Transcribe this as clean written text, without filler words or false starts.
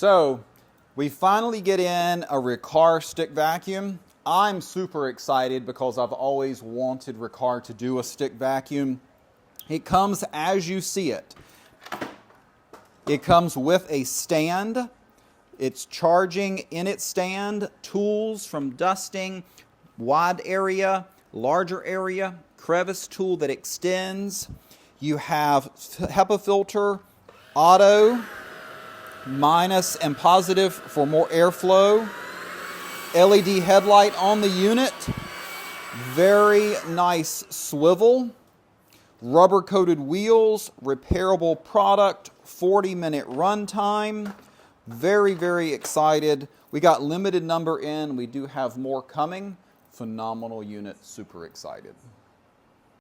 So we finally get in a Riccar stick vacuum. I'm super excited because I've always wanted Riccar to do a stick vacuum. It comes as you see it. It comes with a stand. It's charging in its stand, tools from dusting, wide area, larger area, crevice tool that extends. You have HEPA filter, auto, minus and positive for more airflow. LED headlight on the unit. Very nice swivel. Rubber coated wheels, repairable product, 40-minute runtime. Very, very excited. We got limited number in. We do have more coming. Phenomenal unit, super excited.